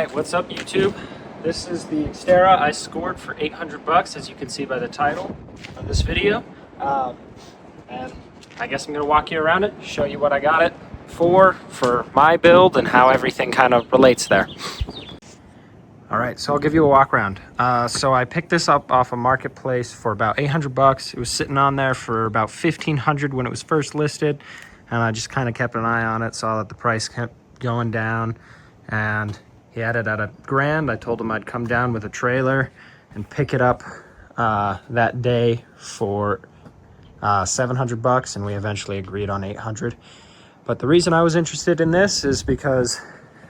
Alright, what's up YouTube? This is the Xterra I scored for 800 bucks, as you can see by the title of this video. And I guess I'm going to walk you around it, show you what I got it for my build and how everything kind of relates there. Alright, so I'll give you a walk around. So I picked this up off a marketplace for about 800 bucks. It was sitting on there for about 1,500 when it was first listed, and I just kind of kept an eye on it, saw that the price kept going down, and he had it at $1,000. I told him I'd come down with a trailer and pick it up that day for 700 bucks, and we eventually agreed on 800. But the reason I was interested in this is because,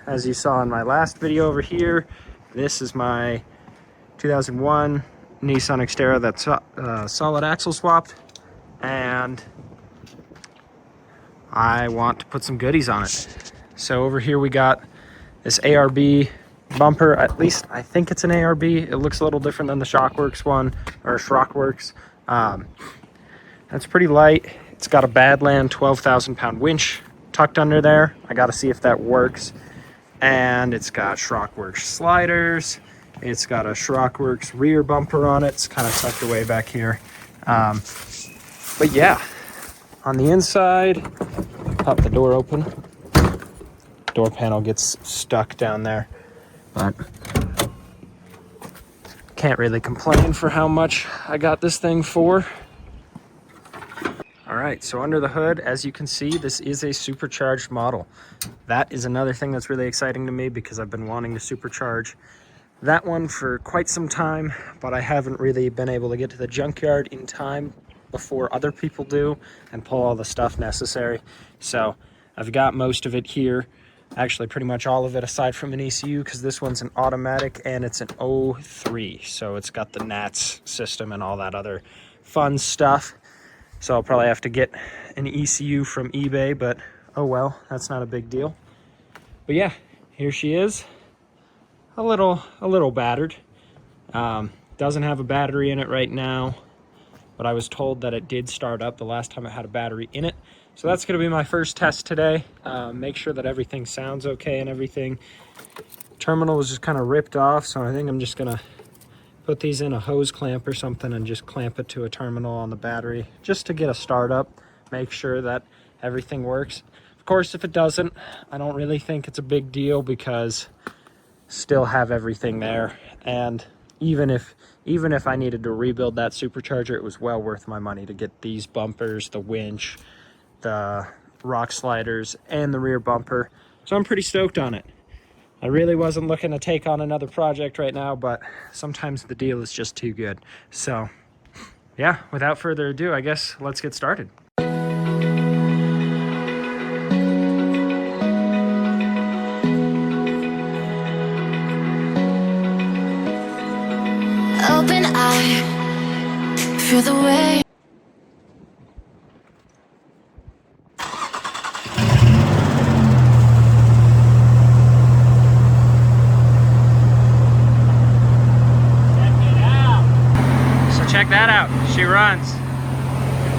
as you saw in my last video over here, this is my 2001 Nissan Xterra that's solid axle swapped, and I want to put some goodies on it. So over here we got this ARB bumper. At least I think it's an ARB. It looks a little different than the Shockworks one, or Schrockworks. That's pretty light. It's got a Badland 12,000 pound winch tucked under there. I got to see if that works. And it's got Schrockworks sliders. It's got a Schrockworks rear bumper on it. It's kind of tucked away back here. But yeah, on the inside, pop the door open. Door panel gets stuck down there, but can't really complain for how much I got this thing for. All right, so under the hood, as you can see, this is a supercharged model. That is another thing that's really exciting to me because I've been wanting to supercharge that one for quite some time, but I haven't really been able to get to the junkyard in time before other people do and pull all the stuff necessary. So I've got most of it here. Actually, pretty much all of it aside from an ECU, because this one's an automatic and it's an 03. So it's got the NATS system and all that other fun stuff. So I'll probably have to get an ECU from eBay, but oh well, that's not a big deal. But yeah, here she is. A little battered. Doesn't have a battery in it right now, but I was told that it did start up the last time it had a battery in it. So that's going to be my first test today. Make sure that everything sounds okay and everything. Terminal was just kind of ripped off, so I think I'm just going to put these in a hose clamp or something and just clamp it to a terminal on the battery just to get a start up, make sure that everything works. Of course, if it doesn't, I don't really think it's a big deal because still have everything there. And even if I needed to rebuild that supercharger, it was well worth my money to get these bumpers, the winch, the rock sliders, and the rear bumper. So I'm pretty stoked on it. I really wasn't looking to take on another project right now, but sometimes the deal is just too good. So yeah, without further ado, I guess let's get started. Open eye, feel the way. Check that out, she runs.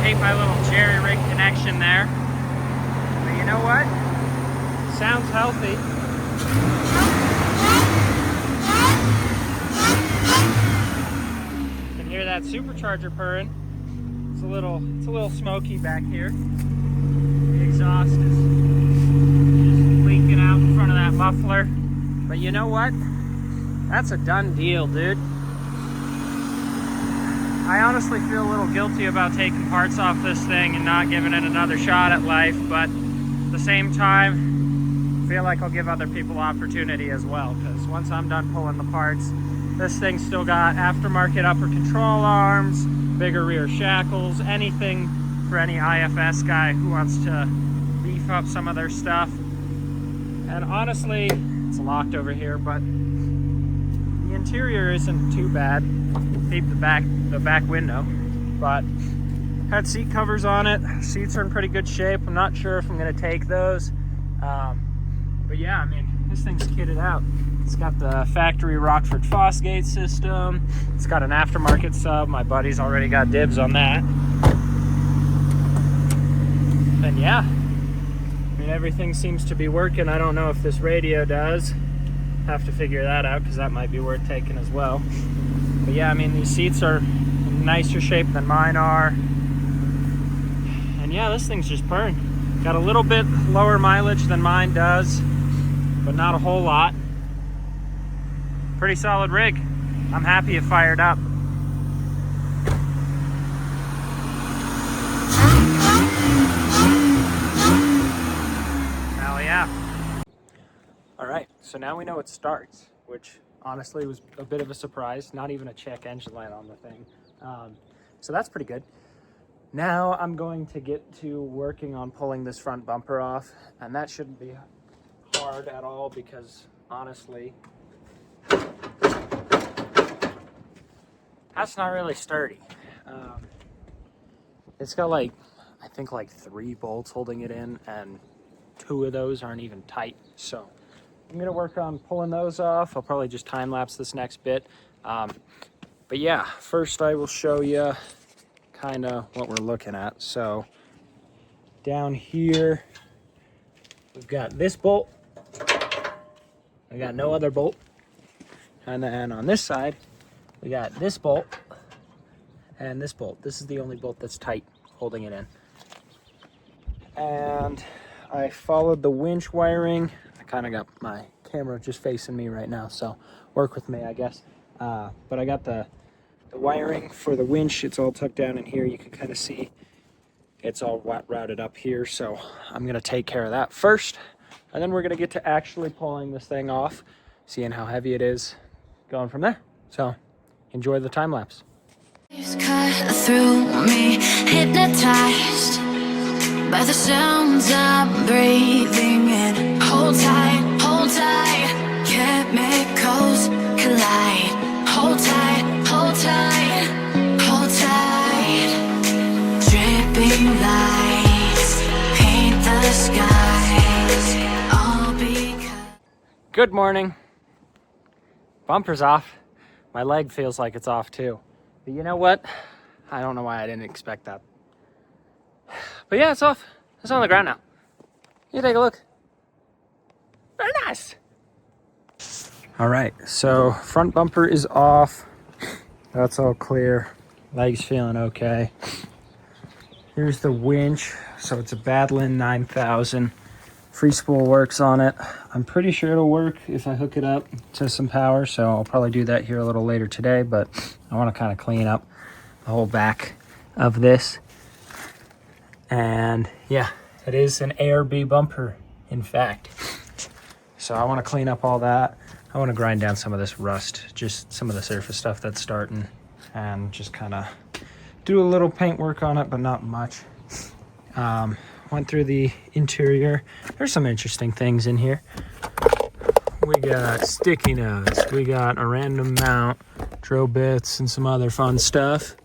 Hate my little jerry rig connection there. But you know what? Sounds healthy. You can hear that supercharger purring. It's a little smoky back here. The exhaust is just leaking out in front of that muffler. But you know what? That's a done deal, dude. I honestly feel a little guilty about taking parts off this thing and not giving it another shot at life, but at the same time, I feel like I'll give other people opportunity as well, because once I'm done pulling the parts, this thing's still got aftermarket upper control arms, bigger rear shackles, anything for any IFS guy who wants to beef up some of their stuff. And honestly, it's locked over here, but the interior isn't too bad. Keep the back window, but had seat covers on it. Seats are in pretty good shape. I'm not sure if I'm going to take those, but yeah, I mean, this thing's kitted out. It's got the factory Rockford Fosgate system. It's got an aftermarket sub. My buddy's already got dibs on that. And yeah, I mean, everything seems to be working. I don't know if this radio does. have to figure that out because that might be worth taking as well. But yeah, I mean, these seats are nicer shape than mine are. And yeah, this thing's just purring. Got a little bit lower mileage than mine does, but not a whole lot. Pretty solid rig. I'm happy it fired up. Hell yeah. All right, so now we know it starts, which honestly was a bit of a surprise. Not even a check engine light on the thing. So that's pretty good. Now I'm going to get to working on pulling this front bumper off, and that shouldn't be hard at all because honestly, that's not really sturdy. It's got like, I think like 3 bolts holding it in, and 2 of those aren't even tight. So I'm gonna work on pulling those off. I'll probably just time lapse this next bit. But yeah, first I will show you kind of what we're looking at. So down here, we've got this bolt. I got no other bolt. And then on this side, we got this bolt and this bolt. This is the only bolt that's tight, holding it in. And I followed the winch wiring. I kind of got my camera just facing me right now, so work with me, I guess. But I got the wiring for the winch. It's all tucked down in here. You can kind of see it's all routed up here. So I'm going to take care of that first. And then we're going to get to actually pulling this thing off, seeing how heavy it is, going from there. So enjoy the time lapse. Cut through me, hypnotized by the sounds I'm breathing in. Hold tight, chemicals collide. Hold tight, hold tight, hold tight. Dripping lights paint the skies. All because Good morning. Bumper's off. My leg feels like it's off too. But you know what? I don't know why I didn't expect that. But yeah, it's off. It's on the ground now. You take a look. Very nice. All right, so front bumper is off. That's all clear. Leg's feeling okay. Here's the winch. So it's a Badlin 9000. Free spool works on it. I'm pretty sure it'll work if I hook it up to some power, so I'll probably do that here a little later today, but I want to kind of clean up the whole back of this. And yeah, it is an ARB bumper, in fact. So I want to clean up all that. I want to grind down some of this rust, just some of the surface stuff that's starting, and just kind of do a little paint work on it, but not much. Went through the interior. There's some interesting things in here. We got sticky notes. We got a random mount, drill bits, and some other fun stuff.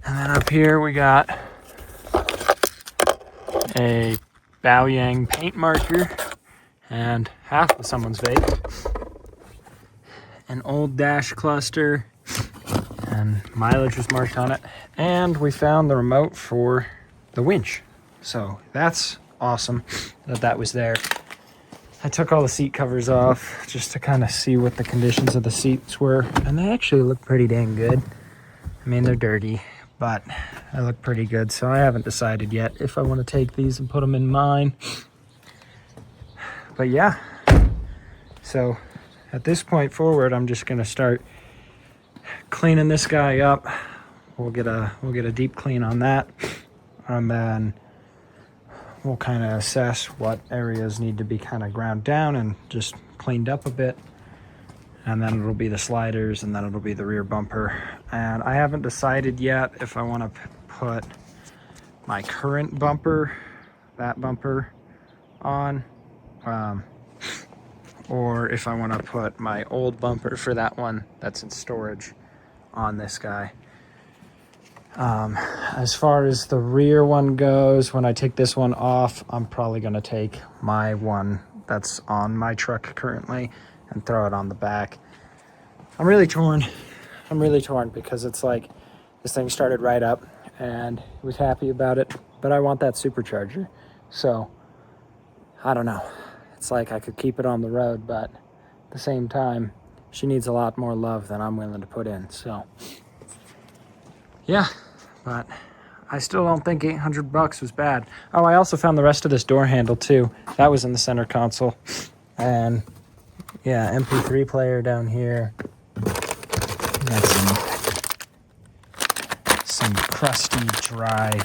And then up here we got a Baoyang paint marker and half of someone's vape. An old dash cluster, and mileage was marked on it. And we found the remote for the winch. So that's awesome that was there. I took all the seat covers off just to kind of see what the conditions of the seats were, and they actually look pretty dang good. I mean, they're dirty, but they look pretty good. So I haven't decided yet if I want to take these and put them in mine. But yeah, so at this point forward, I'm just going to start cleaning this guy up. We'll get a deep clean on that, and then we'll kind of assess what areas need to be kind of ground down and just cleaned up a bit. And then it'll be the sliders, and then it'll be the rear bumper. And I haven't decided yet if I want to put my current bumper, that bumper, on, or if I want to put my old bumper for that one that's in storage on this guy. As far as the rear one goes, when I take this one off, I'm probably going to take my one that's on my truck currently and throw it on the back. I'm really torn because it's like this thing started right up and was happy about it, but I want that supercharger. So I don't know. it's like I could keep it on the road, but at the same time, she needs a lot more love than I'm willing to put in. So yeah, but I still don't think $800 was bad. Oh, I also found the rest of this door handle too. That was in the center console. And yeah, MP3 player down here. Got some crusty, dry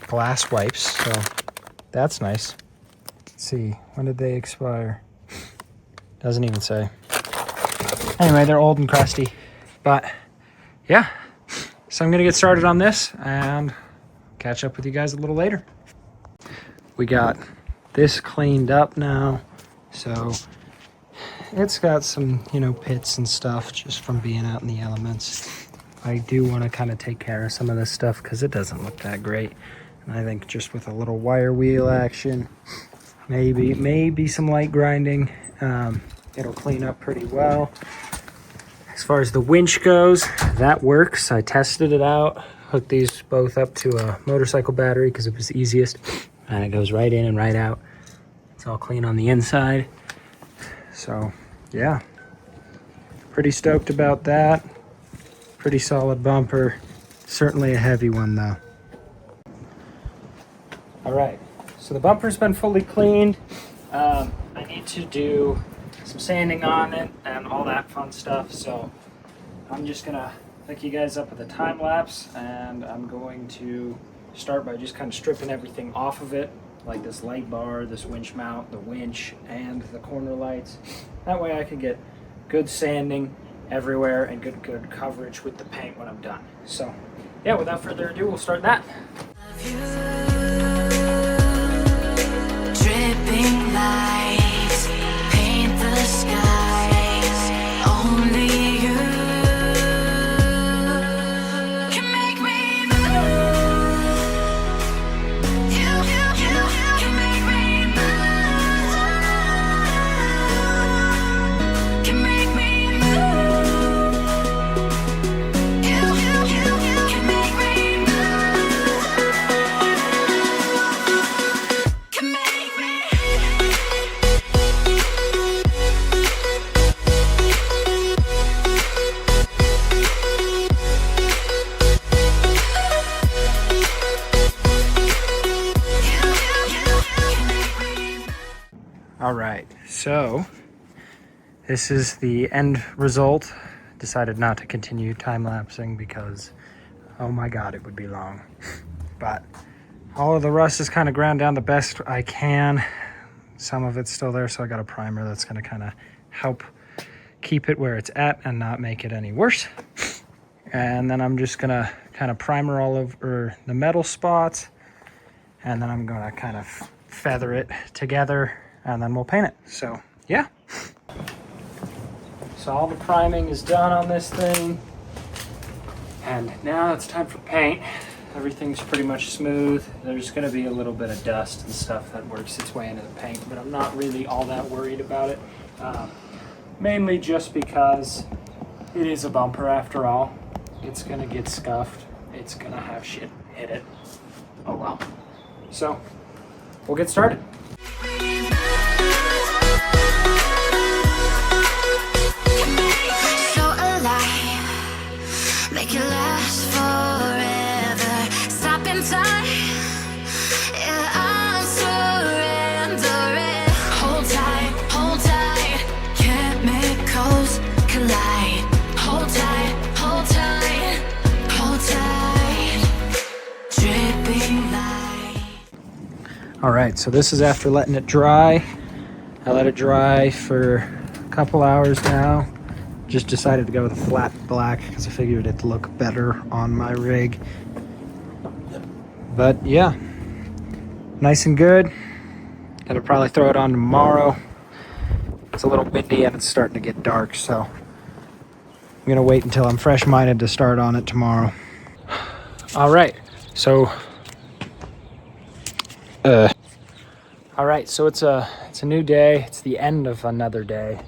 glass wipes, so that's nice. Let's see, when did they expire? Doesn't even say. Anyway, they're old and crusty, but yeah. So I'm gonna get started on this and catch up with you guys a little later. We got this cleaned up now, so it's got some, you know, pits and stuff just from being out in the elements. I do want to kind of take care of some of this stuff because it doesn't look that great. And I think just with a little wire wheel action, maybe some light grinding, it'll clean up pretty well. As far as the winch goes, that works. I tested it out, hooked these both up to a motorcycle battery because it was easiest, and it goes right in and right out. It's all clean on the inside. So yeah, pretty stoked about that. Pretty solid bumper. Certainly a heavy one though. All right, so the bumper's been fully cleaned. I need to do some sanding on it and all that fun stuff. So I'm just gonna hook you guys up with a time lapse, and I'm going to start by just kind of stripping everything off of it, like this light bar, this winch mount, the winch, and the corner lights. That way I can get good sanding everywhere and good coverage with the paint when I'm done. So yeah, without further ado, we'll start that. Dripping lights paint the skies. Only you can make me move. You can make me move. Can make me move. You can make me move. Can make me. All right, so this is the end result. Decided not to continue time-lapsing because, oh my God, it would be long. But all of the rust is kind of ground down the best I can. Some of it's still there, so I got a primer that's gonna kind of help keep it where it's at and not make it any worse. And then I'm just gonna kind of primer all over the metal spots, and then I'm gonna kind of feather it together, and then we'll paint it. So yeah. So all the priming is done on this thing, and now it's time for paint. Everything's pretty much smooth. There's gonna be a little bit of dust and stuff that works its way into the paint, but I'm not really all that worried about it. Mainly just because it is a bumper after all. It's gonna get scuffed. It's gonna have shit hit it. Oh well. So we'll get started. So alive, make it last forever. Stop in time, yeah, I'm surrendering. Hold tight, chemicals collide. Hold tight, dripping light. All right, so this is after letting it dry. I let it dry for a couple hours now. Just decided to go with a flat black because I figured it'd look better on my rig. But yeah, nice and good. Gonna probably throw it on tomorrow. It's a little windy and it's starting to get dark, so I'm gonna wait until I'm fresh-minded to start on it tomorrow. All right, so it's a new day. It's the end of another day.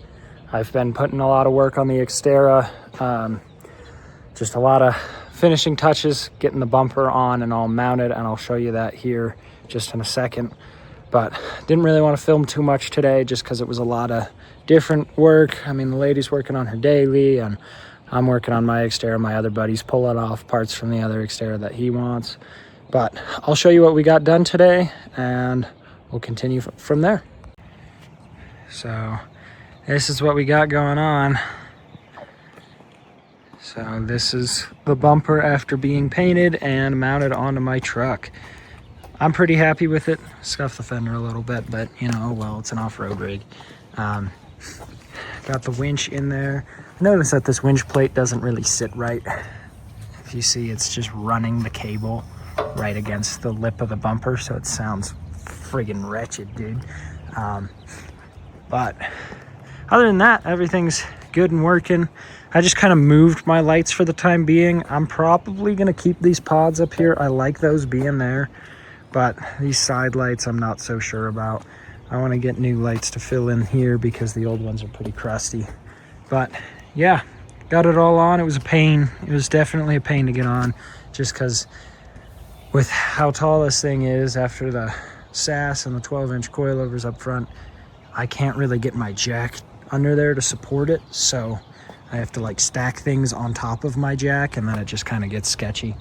I've been putting a lot of work on the Xterra. Just a lot of finishing touches, getting the bumper on and all mounted, and I'll show you that here just in a second. but didn't really want to film too much today just because it was a lot of different work. I mean, the lady's working on her daily, and I'm working on my Xterra. My other buddy's pulling off parts from the other Xterra that he wants. But I'll show you what we got done today, and we'll continue from there. So this is what we got going on. So this is the bumper after being painted and mounted onto my truck. I'm pretty happy with it. Scuffed the fender a little bit, but you know, well, it's an off-road rig. Got the winch in there. Notice that this winch plate doesn't really sit right. If you see, it's just running the cable right against the lip of the bumper, so it sounds friggin' wretched, dude. But other than that, everything's good and working. I just kind of moved my lights for the time being. I'm probably gonna keep these pods up here. I like those being there, but these side lights I'm not so sure about. I want to get new lights to fill in here because the old ones are pretty crusty. But yeah, got it all on. It was a pain. It was definitely a pain to get on, just because with how tall this thing is, after the SAS and the 12-inch coilovers up front, I can't really get my jack under there to support it, so I have to like stack things on top of my jack, and then it just kind of gets sketchy.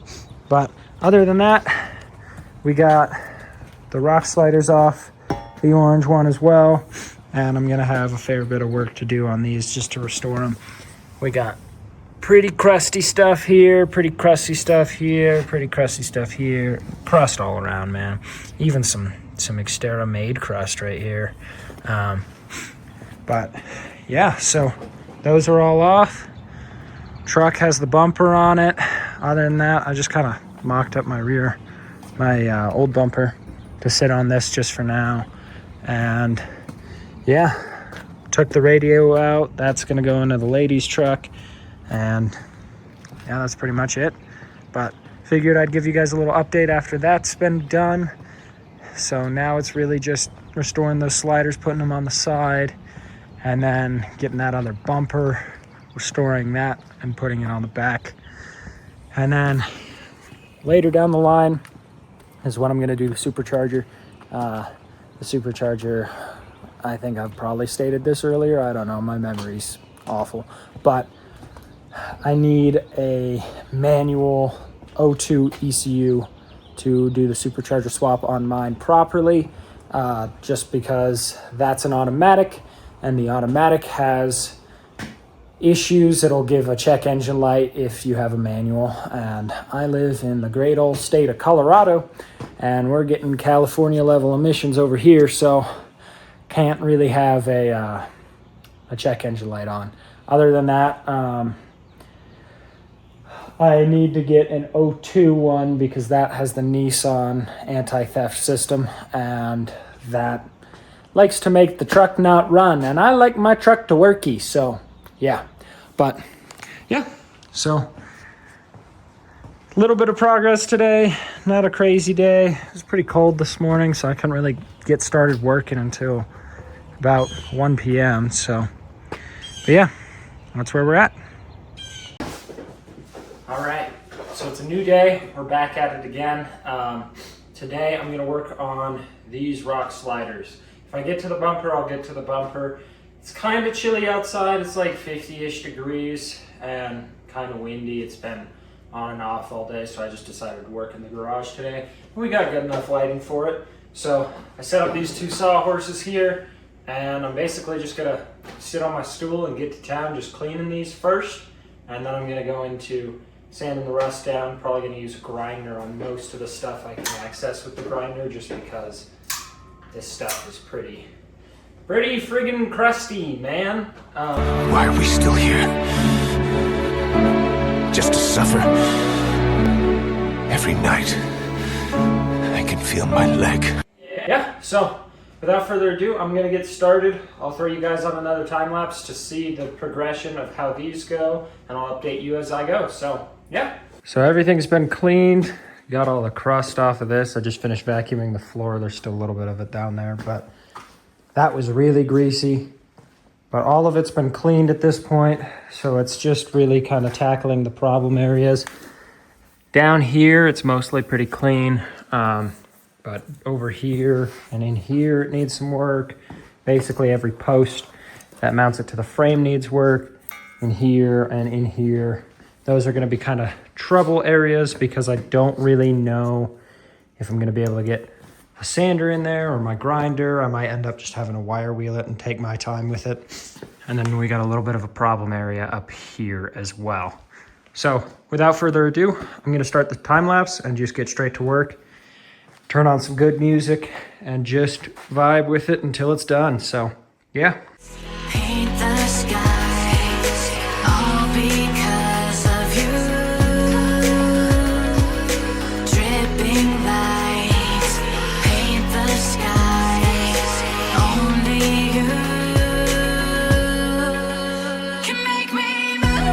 But other than that, we got the rock sliders off, the orange one as well, and I'm gonna have a fair bit of work to do on these just to restore them. We got pretty crusty stuff here, pretty crusty stuff here, pretty crusty stuff here. Crust all around, man. Even some Xterra made crust right here. But yeah, so those are all off. Truck has the bumper on it. Other than that, I just kind of mocked up my old bumper to sit on this just for now. And yeah, took the radio out. That's gonna go into the lady's truck. And yeah, that's pretty much it. But figured I'd give you guys a little update after that's been done. So now it's really just restoring those sliders, putting them on the side, and then getting that other bumper, restoring that and putting it on the back. And then later down the line is when I'm gonna do the supercharger. The supercharger, I think I've probably stated this earlier. I don't know, my memory's awful. But I need a manual O2 ECU to do the supercharger swap on mine properly, just because that's an automatic, and the automatic has issues. It'll give a check engine light if you have a manual, and I live in the great old state of Colorado, and we're getting California level emissions over here, so can't really have a check engine light on. Other than that, I need to get an O2 one because that has the Nissan anti-theft system, and that likes to make the truck not run, and I like my truck to worky, so yeah. But yeah, so a little bit of progress today. Not a crazy day. It was pretty cold this morning, so I couldn't really get started working until about 1 p.m. So, but yeah, that's where we're at. All right, so it's a new day. We're back at it again. Today I'm gonna work on these rock sliders. If I get to the bumper, I'll get to the bumper. It's kind of chilly outside. It's like 50-ish degrees and kind of windy. It's been on and off all day, so I just decided to work in the garage today. We got good enough lighting for it. So I set up these two sawhorses here, and I'm basically just gonna sit on my stool and get to town just cleaning these first, and then I'm gonna go into sanding the rust down. Probably gonna use a grinder on most of the stuff I can access with the grinder, just because this stuff is pretty friggin' crusty, man. Why are we still here? Just to suffer? Every night, I can feel my leg. Yeah, so without further ado, I'm gonna get started. I'll throw you guys on another time lapse to see the progression of how these go, and I'll update you as I go. So yeah. So everything's been cleaned. Got all the crust off of this. I just finished vacuuming the floor. There's still a little bit of it down there, but that was really greasy. But all of it's been cleaned at this point, so it's just really kind of tackling the problem areas. Down here, it's mostly pretty clean, but but over here and in here it needs some work. Basically every post that mounts it to the frame needs work. In here and in here, those are going to be kind of trouble areas because I don't really know if I'm going to be able to get a sander in there or my grinder. I might end up just having to wire wheel it and take my time with it. And then we got a little bit of a problem area up here as well. So without further ado, I'm going to start the time lapse and just get straight to work. Turn on some good music and just vibe with it until it's done. So yeah. Paint the skies, all because of you. Dripping lights, paint the skies, only you can make me move.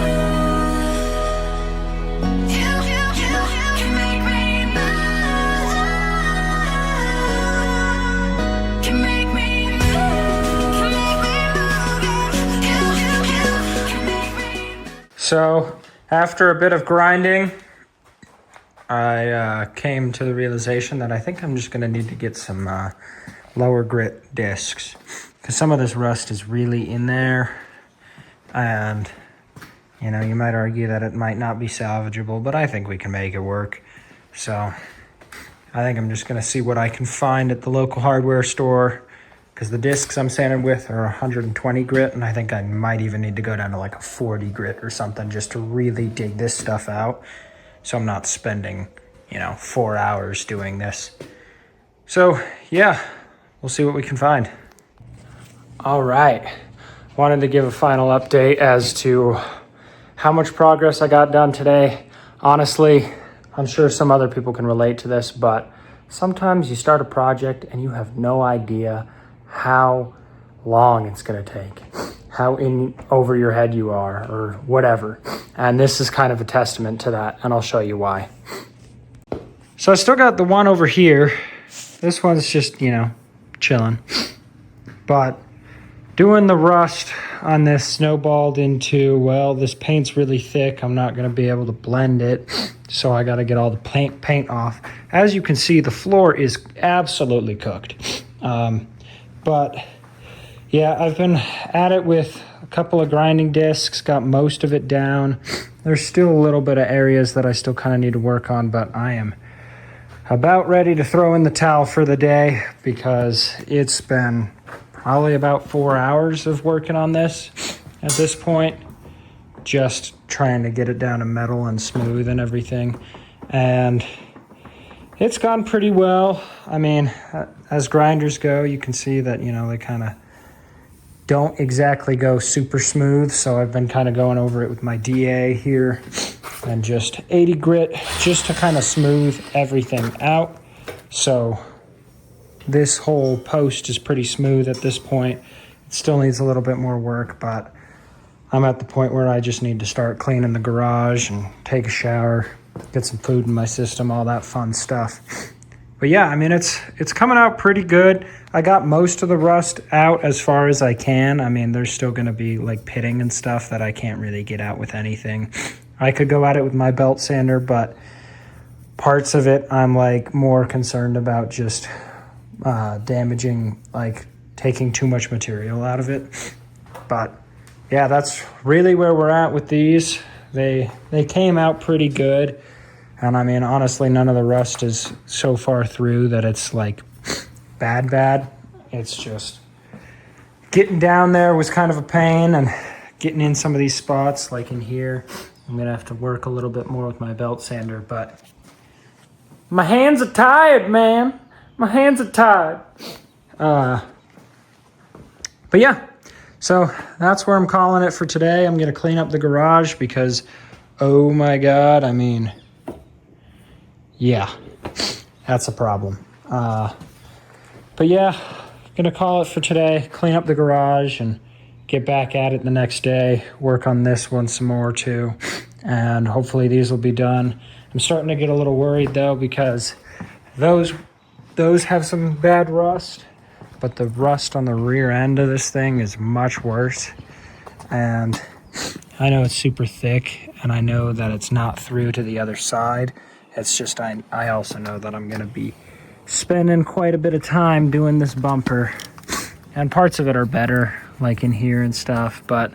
You can make me move. Can make me So after a bit of grinding, I came to the realization that I think I'm just going to need to get some lower grit discs because some of this rust is really in there, and you know, you might argue that it might not be salvageable, but I think we can make it work. So I think I'm just going to see what I can find at the local hardware store, because the discs I'm sanding with are 120 grit, and I think I might even need to go down to like a 40 grit or something just to really dig this stuff out. So I'm not spending, 4 hours doing this. So yeah, we'll see what we can find. All right, wanted to give a final update as to how much progress I got done today. Honestly, I'm sure some other people can relate to this, but sometimes you start a project and you have no idea how long it's going to take, how in over your head you are, or whatever. And this is kind of a testament to that, and I'll show you why. So I still got the one over here. This one's just, chilling. But doing the rust on this snowballed into, well, this paint's really thick. I'm not going to be able to blend it, so I got to get all the paint off. As you can see, the floor is absolutely cooked. But yeah, I've been at it with a couple of grinding discs, got most of it down. There's still a little bit of areas that I still kind of need to work on, but I am about ready to throw in the towel for the day because it's been probably about 4 hours of working on this at this point, just trying to get it down to metal and smooth and everything. And it's gone pretty well. I mean, as grinders go, you can see that, they kind of don't exactly go super smooth. So I've been kind of going over it with my DA here and just 80 grit just to kind of smooth everything out. So this whole post is pretty smooth at this point. It still needs a little bit more work, but I'm at the point where I just need to start cleaning the garage and take a shower, get some food in my system, all that fun stuff. But yeah, I mean, it's coming out pretty good. I got most of the rust out as far as I can. I mean, there's still going to be like pitting and stuff that I can't really get out with anything. I could go at it with my belt sander, but parts of it I'm like more concerned about just damaging, like taking too much material out of it. But yeah, that's really where we're at with these. They came out pretty good. And I mean, honestly, none of the rust is so far through that it's like bad. It's just getting down there was kind of a pain, and getting in some of these spots, like in here, I'm gonna have to work a little bit more with my belt sander, but my hands are tired, man. My hands are tired. But yeah, so that's where I'm calling it for today. I'm gonna clean up the garage because, oh my God, I mean, yeah, that's a problem. But yeah, gonna call it for today, clean up the garage and get back at it the next day, work on this one some more too, and hopefully these will be done. I'm starting to get a little worried though, because those have some bad rust, but the rust on the rear end of this thing is much worse. And I know it's super thick, and I know that it's not through to the other side. It's just, I also know that I'm going to be spending quite a bit of time doing this bumper, and parts of it are better, like in here and stuff, but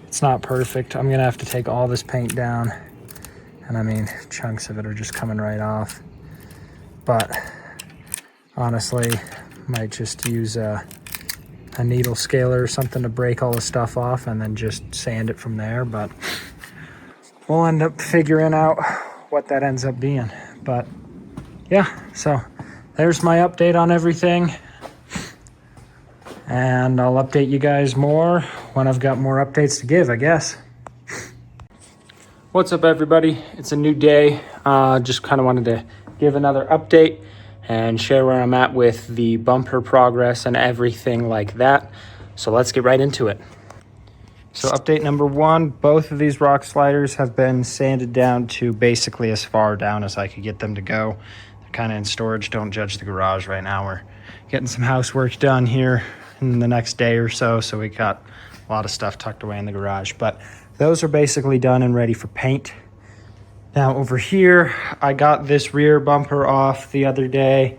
it's not perfect. I'm gonna have to take all this paint down, and I mean, chunks of it are just coming right off. But honestly, might just use a needle scaler or something to break all the stuff off and then just sand it from there. But we'll end up figuring out what that ends up being. But yeah, so there's my update on everything. And I'll update you guys more when I've got more updates to give, I guess. What's up, everybody? It's a new day. Just kind of wanted to give another update and share where I'm at with the bumper progress and everything like that. So let's get right into it. So update number one, both of these rock sliders have been sanded down to basically as far down as I could get them to go. They're kind of in storage. Don't judge the garage right now. We're getting some housework done here in the next day or so. So we got a lot of stuff tucked away in the garage, but those are basically done and ready for paint. Now over here, I got this rear bumper off the other day,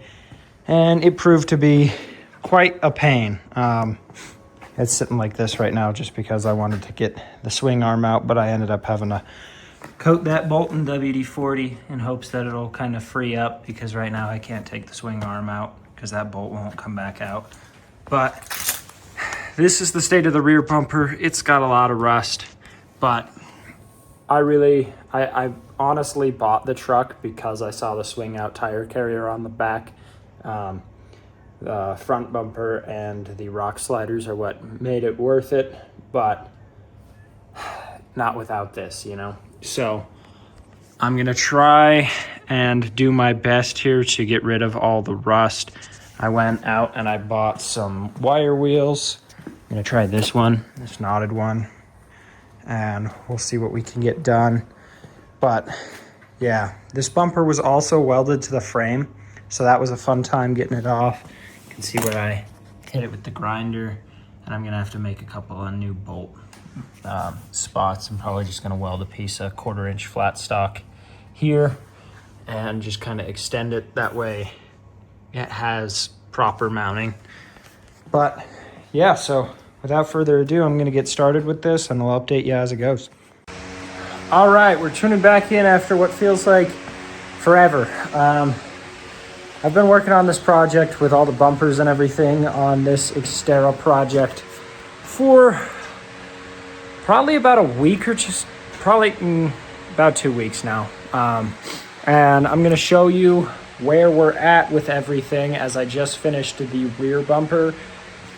and it proved to be quite a pain. It's sitting like this right now just because I wanted to get the swing arm out, but I ended up having to coat that bolt in WD-40 in hopes that it'll kind of free up, because right now I can't take the swing arm out because that bolt won't come back out. But this is the state of the rear bumper. It's got a lot of rust, but I honestly bought the truck because I saw the swing out tire carrier on the back. The front bumper and the rock sliders are what made it worth it, but not without this, you know? So I'm gonna try and do my best here to get rid of all the rust. I went out and I bought some wire wheels. I'm gonna try this one, this knotted one, and we'll see what we can get done. But yeah, this bumper was also welded to the frame, so that was a fun time getting it off. You can see where I hit it with the grinder, and I'm gonna have to make a couple of new bolt spots. I'm probably just gonna weld a piece of 1/4 inch flat stock here and just kind of extend it. That way it has proper mounting. But yeah, so without further ado, I'm gonna get started with this and I'll update you as it goes. All right, we're tuning back in after what feels like forever. I've been working on this project with all the bumpers and everything on this Xterra project for probably about a week, or just probably about 2 weeks now. And I'm gonna show you where we're at with everything, as I just finished the rear bumper.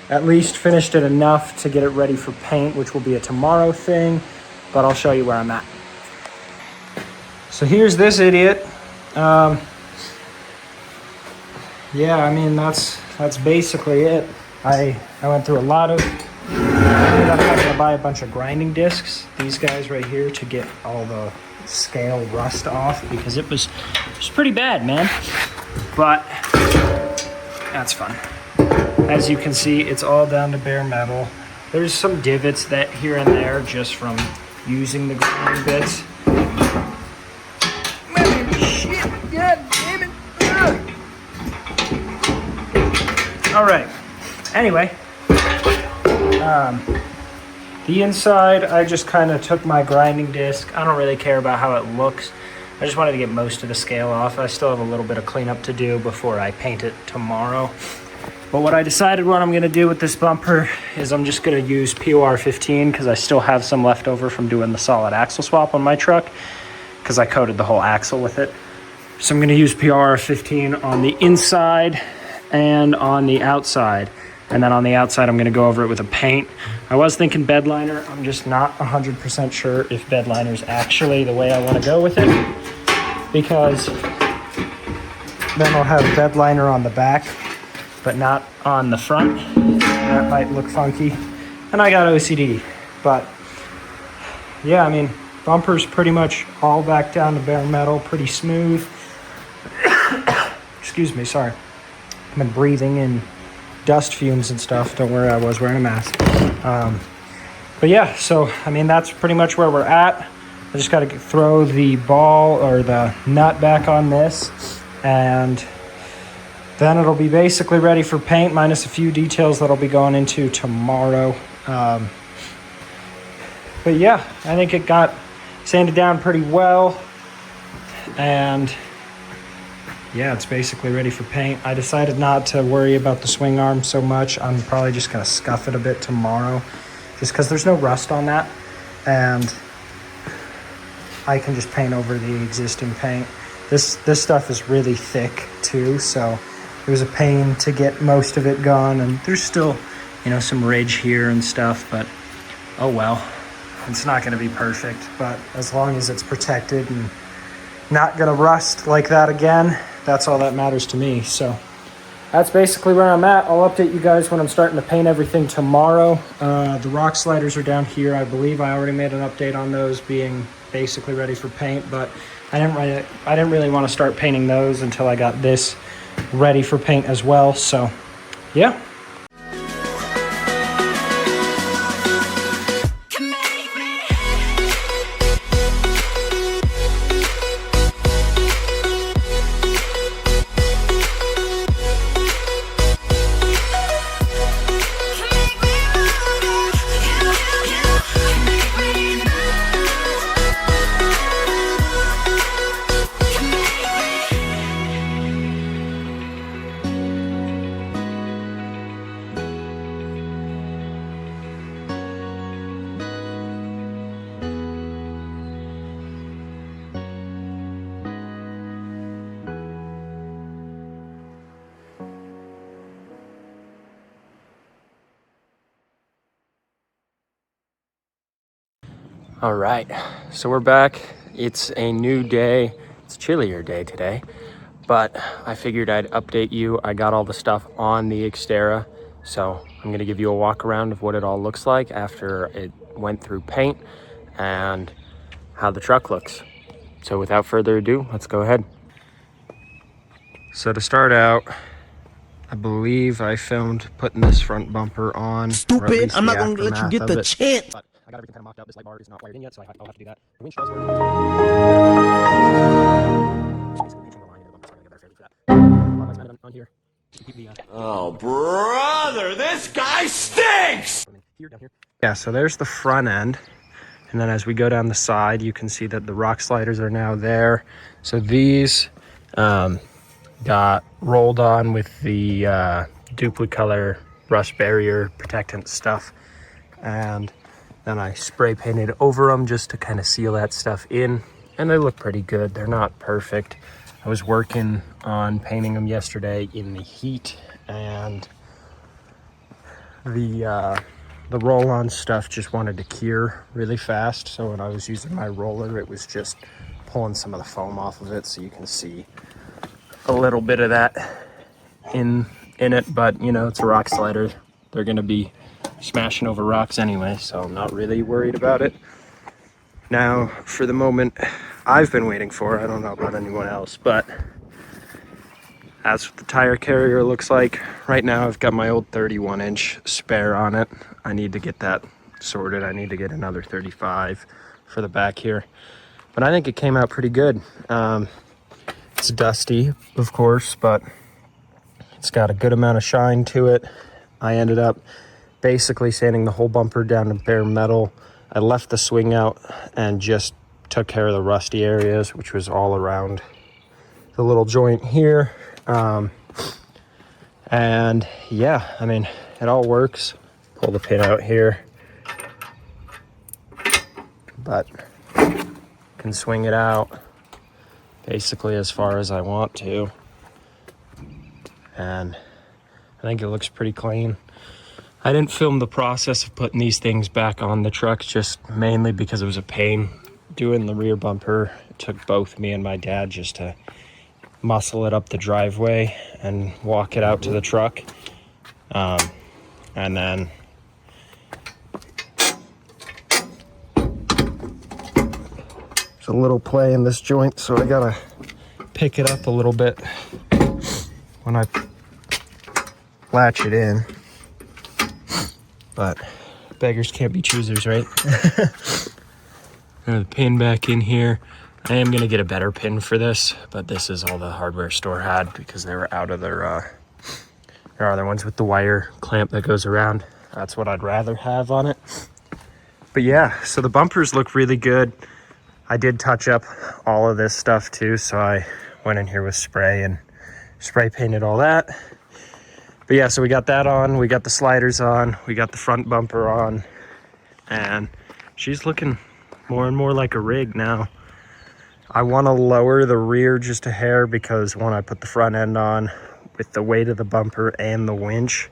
At least finished it enough to get it ready for paint, which will be a tomorrow thing, but I'll show you where I'm at. So here's this idiot. Yeah, I mean, that's basically it. I went through a lot of, I ended up having to buy a bunch of grinding discs, these guys right here, to get all the scale rust off, because it was pretty bad, man. But that's fun. As you can see, it's all down to bare metal. There's some divots that here and there just from using the grinding bits. Shit, god damn it. Ugh. All right, anyway, the inside, I just kind of took my grinding disc. I don't really care about how it looks. I just wanted to get most of the scale off. I still have a little bit of cleanup to do before I paint it tomorrow. But what I decided what I'm going to do with this bumper is I'm just going to use POR 15, because I still have some left over from doing the solid axle swap on my truck, because I coated the whole axle with it. So I'm going to use POR 15 on the inside and on the outside. And then on the outside, I'm going to go over it with a paint. I was thinking bed liner. I'm just not 100% sure if bed liner is actually the way I want to go with it, because then I'll have bed liner on the back, but not on the front. That might look funky. And I got OCD. But yeah, I mean, bumper's pretty much all back down to bare metal, pretty smooth. Excuse me, sorry. I've been breathing in dust fumes and stuff. Don't worry, I was wearing a mask. But yeah, so I mean, that's pretty much where we're at. I just got to throw the ball or the nut back on this, and Then it'll be basically ready for paint, minus a few details that I'll be going into tomorrow. But yeah, I think it got sanded down pretty well. And yeah, it's basically ready for paint. I decided not to worry about the swing arm so much. I'm probably just gonna scuff it a bit tomorrow, just because there's no rust on that. And I can just paint over the existing paint. This stuff is really thick too, so it was a pain to get most of it gone, and there's still, you know, some ridge here and stuff, but oh well. It's not gonna be perfect, but as long as it's protected and not gonna rust like that again, that's all that matters to me. So that's basically where I'm at. I'll update you guys when I'm starting to paint everything tomorrow. The rock sliders are down here. I believe I already made an update on those being basically ready for paint, but I didn't really want to start painting those until I got this ready for paint as well. So yeah. All right, so we're back. It's a new day. It's a chillier day today, but I figured I'd update you. I got all the stuff on the Xterra, so I'm gonna give you a walk around of what it all looks like after it went through paint and how the truck looks. So without further ado, let's go ahead. So to start out, I believe I filmed putting this front bumper on. Stupid, I'm not gonna let you get the chance. But I got everything kind of mocked up. This light bar is not wired in yet, so I'll have to do that. The winch does work. On here. Oh, brother, this guy stinks! Yeah, so there's the front end. And then as we go down the side, you can see that the rock sliders are now there. So these got rolled on with the duplicolor rust barrier protectant stuff. And then I spray painted over them just to kind of seal that stuff in. And they look pretty good. They're not perfect. I was working on painting them yesterday in the heat, and the roll-on stuff just wanted to cure really fast. So when I was using my roller, it was just pulling some of the foam off of it. So you can see a little bit of that in it, but you know, it's a rock slider. They're gonna be smashing over rocks anyway, so I'm not really worried about it. Now, for the moment I've been waiting for, I don't know about anyone else, but that's what the tire carrier looks like. Right now I've got my old 31-inch spare on it. I need to get that sorted. I need to get another 35 for the back here. But I think it came out pretty good. It's dusty, of course, but it's got a good amount of shine to it. I ended up basically sanding the whole bumper down to bare metal. I left the swing out and just took care of the rusty areas, which was all around the little joint here. And yeah, I mean, it all works. Pull the pin out here, but can swing it out basically as far as I want to. And I think it looks pretty clean. I didn't film the process of putting these things back on the truck, just mainly because it was a pain doing the rear bumper. It took both me and my dad just to muscle it up the driveway and walk it out to the truck. And then there's a little play in this joint, so I gotta pick it up a little bit when I latch it in. But beggars can't be choosers, right? The pin back in here. I am gonna get a better pin for this, but this is all the hardware store had because they were out of their other ones with the wire clamp that goes around. That's what I'd rather have on it. But yeah, so the bumpers look really good. I did touch up all of this stuff too, so I went in here with spray and spray painted all that. But yeah, so we got that on, we got the sliders on, we got the front bumper on, and she's looking more and more like a rig now. I want to lower the rear just a hair because when I put the front end on, with the weight of the bumper and the winch,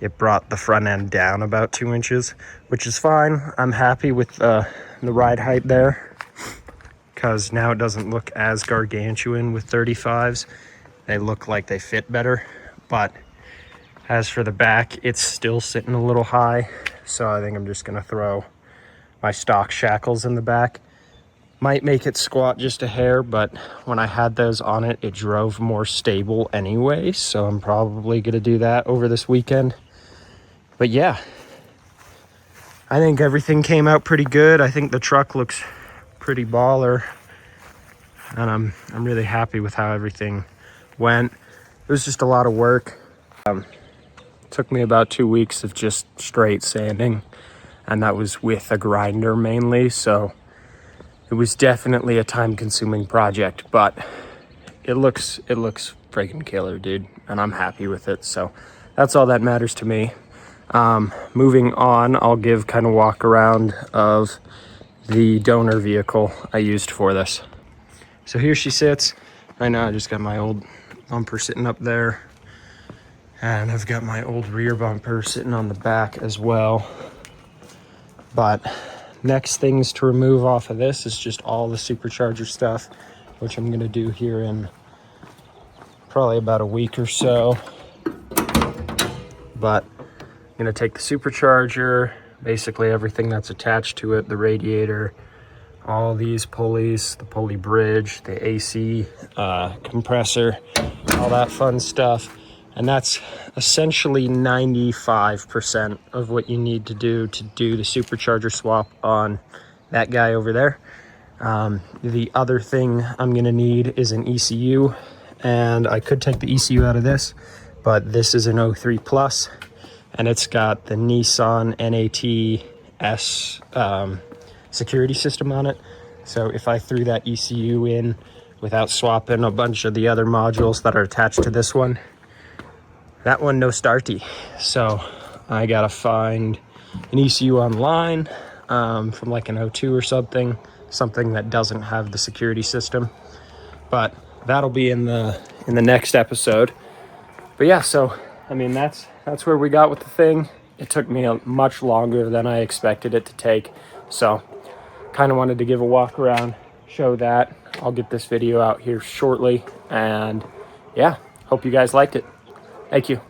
it brought the front end down about 2 inches, which is fine. I'm happy with the ride height there because now it doesn't look as gargantuan with 35s. They look like they fit better, but as for the back, it's still sitting a little high. So I think I'm just gonna throw my stock shackles in the back. Might make it squat just a hair, but when I had those on it, it drove more stable anyway. So I'm probably gonna do that over this weekend. But yeah, I think everything came out pretty good. I think the truck looks pretty baller, and I'm really happy with how everything went. It was just a lot of work. Took me about 2 weeks of just straight sanding, and that was with a grinder mainly. So it was definitely a time-consuming project, but it looks freaking killer, dude, and I'm happy with it. So that's all that matters to me. Moving on, I'll give kind of walk around of the donor vehicle I used for this. So here she sits. Right now I just got my old bumper sitting up there, and I've got my old rear bumper sitting on the back as well. But next things to remove off of this is just all the supercharger stuff, which I'm gonna do here in probably about a week or so. But I'm gonna take the supercharger, basically everything that's attached to it, the radiator, all these pulleys, the pulley bridge, the AC compressor, all that fun stuff. And that's essentially 95% of what you need to do the supercharger swap on that guy over there. The other thing I'm gonna need is an ECU, and I could take the ECU out of this, but this is an 03 Plus, and it's got the Nissan NAT-S security system on it. So if I threw that ECU in without swapping a bunch of the other modules that are attached to this one, that one no starty. So I gotta find an ECU online from like an 02 or something that doesn't have the security system. But that'll be in the next episode. But yeah, so I mean that's where we got with the thing. It took me much longer than I expected it to take. So kind of wanted to give a walk around, show that. I'll get this video out here shortly, and yeah, hope you guys liked it. Thank you.